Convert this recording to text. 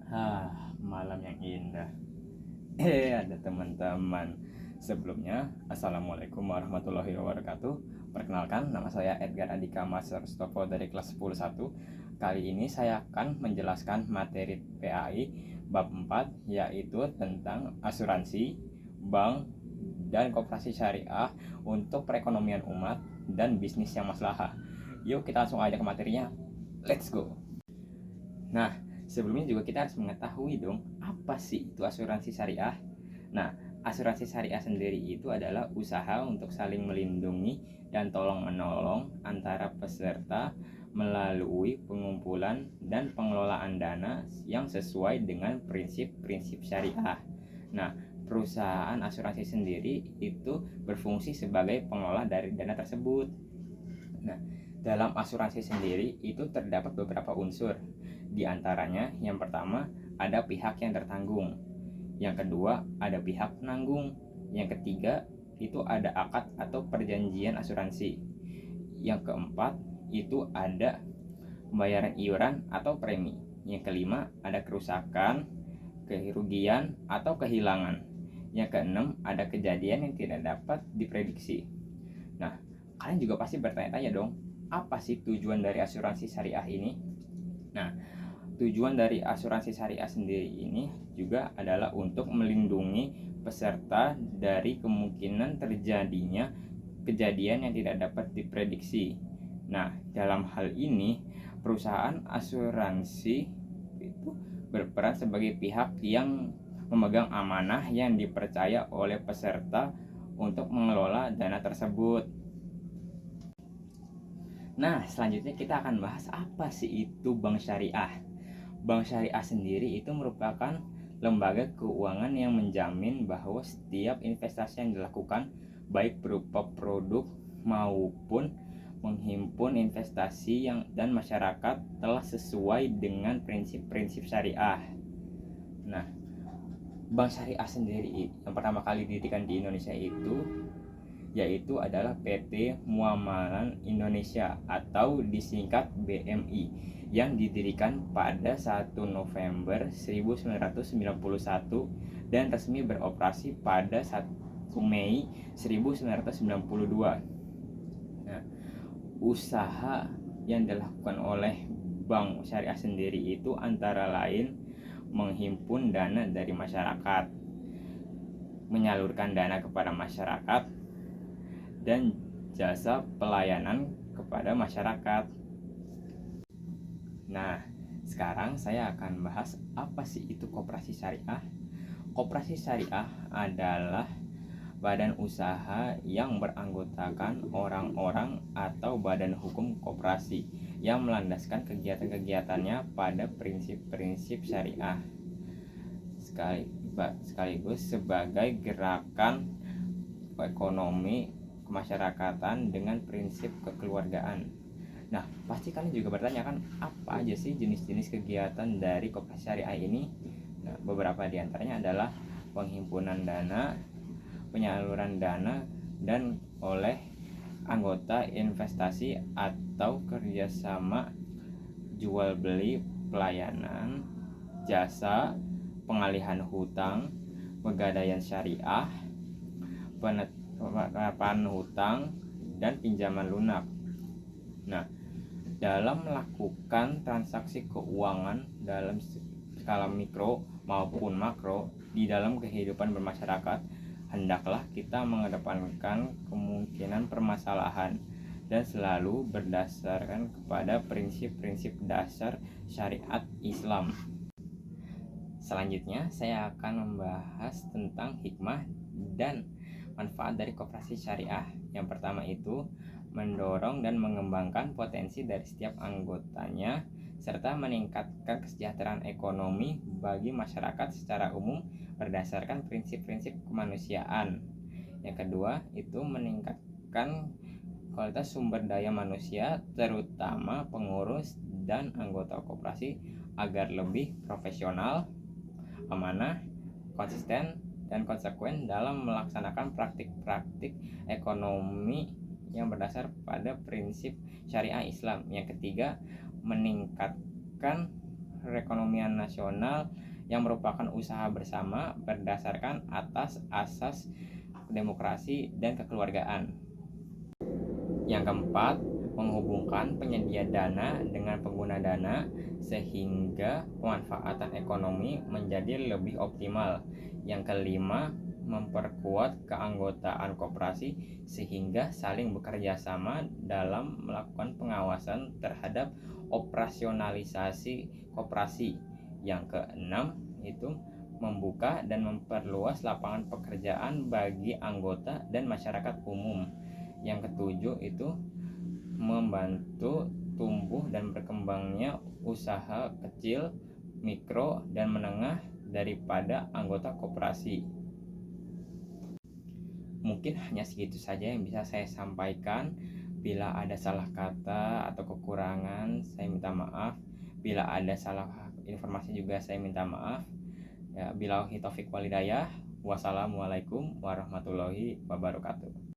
Malam yang indah. Ada teman-teman. Sebelumnya, Assalamualaikum warahmatullahi wabarakatuh. Perkenalkan, nama saya Edgar Andika Master Stopo dari kelas 10-1. Kali ini saya akan menjelaskan materi PAI bab 4, yaitu tentang asuransi, bank, dan koperasi syariah untuk perekonomian umat dan bisnis yang maslahah. Yuk kita langsung aja ke materinya. Let's go. Nah, sebelumnya juga kita harus mengetahui dong, apa sih itu asuransi syariah? Nah, asuransi syariah sendiri itu adalah usaha untuk saling melindungi dan tolong-menolong antara peserta melalui pengumpulan dan pengelolaan dana yang sesuai dengan prinsip-prinsip syariah. Nah, perusahaan asuransi sendiri itu berfungsi sebagai pengelola dari dana tersebut. Nah, dalam asuransi sendiri itu terdapat beberapa unsur. Di antaranya, yang pertama ada pihak yang tertanggung, yang kedua ada pihak penanggung, yang ketiga itu ada akad atau perjanjian asuransi, yang keempat itu ada pembayaran iuran atau premi, yang kelima ada kerusakan, kerugian atau kehilangan, yang keenam ada kejadian yang tidak dapat diprediksi. Nah, kalian juga pasti bertanya-tanya dong, apa sih tujuan dari asuransi syariah ini? Nah, tujuan dari asuransi syariah sendiri ini juga adalah untuk melindungi peserta dari kemungkinan terjadinya kejadian yang tidak dapat diprediksi. Nah, dalam hal ini perusahaan asuransi itu berperan sebagai pihak yang memegang amanah yang dipercaya oleh peserta untuk mengelola dana tersebut. Nah, selanjutnya kita akan bahas apa sih itu bank syariah. Bank syariah sendiri itu merupakan lembaga keuangan yang menjamin bahwa setiap investasi yang dilakukan, baik berupa produk maupun menghimpun investasi dan masyarakat, telah sesuai dengan prinsip-prinsip syariah. Nah, bank syariah sendiri yang pertama kali didirikan di Indonesia itu yaitu adalah PT Muamalah Indonesia atau disingkat BMI, yang didirikan pada 1 November 1991 dan resmi beroperasi pada 1 Mei 1992. Nah, usaha yang dilakukan oleh Bank Syariah sendiri itu antara lain menghimpun dana dari masyarakat, menyalurkan dana kepada masyarakat, dan jasa pelayanan kepada masyarakat. Nah, sekarang saya akan bahas apa sih itu koperasi syariah. Koperasi syariah adalah badan usaha yang beranggotakan orang-orang atau badan hukum koperasi yang melandaskan kegiatan-kegiatannya pada prinsip-prinsip syariah, sekaligus sebagai gerakan ekonomi kemasyarakatan dengan prinsip kekeluargaan. Nah, pasti kalian juga bertanya kan, apa aja sih jenis-jenis kegiatan dari koperasi syariah ini? Nah, beberapa diantaranya adalah penghimpunan dana, penyaluran dana, dan oleh anggota investasi atau kerjasama jual beli pelayanan, jasa, pengalihan hutang, pegadaian syariah, penetapan hutang, dan pinjaman lunak. Nah, dalam melakukan transaksi keuangan dalam skala mikro maupun makro di dalam kehidupan bermasyarakat, hendaklah kita mengedepankan kemungkinan permasalahan dan selalu berdasarkan kepada prinsip-prinsip dasar syariat Islam. Selanjutnya saya akan membahas tentang hikmah dan manfaat dari koperasi syariah. Yang pertama itu mendorong dan mengembangkan potensi dari setiap anggotanya serta meningkatkan kesejahteraan ekonomi bagi masyarakat secara umum berdasarkan prinsip-prinsip kemanusiaan. Yang kedua itu meningkatkan kualitas sumber daya manusia, terutama pengurus dan anggota koperasi agar lebih profesional, amanah, konsisten, dan konsekuen dalam melaksanakan praktik-praktik ekonomi yang berdasar pada prinsip syariah Islam. Yang ketiga, meningkatkan perekonomian nasional yang merupakan usaha bersama berdasarkan atas asas demokrasi dan kekeluargaan. Yang keempat, menghubungkan penyedia dana dengan pengguna dana sehingga pemanfaatan ekonomi menjadi lebih optimal. Yang kelima, memperkuat keanggotaan koperasi sehingga saling bekerja sama dalam melakukan pengawasan terhadap operasionalisasi koperasi. Yang keenam itu membuka dan memperluas lapangan pekerjaan bagi anggota dan masyarakat umum. Yang ketujuh itu membantu tumbuh dan berkembangnya usaha kecil, mikro, dan menengah daripada anggota koperasi. Mungkin hanya segitu saja yang bisa saya sampaikan. Bila ada salah kata atau kekurangan, saya minta maaf. Bila ada salah informasi juga saya minta maaf. Ya, billahi taufik walhidayah. Wassalamualaikum warahmatullahi wabarakatuh.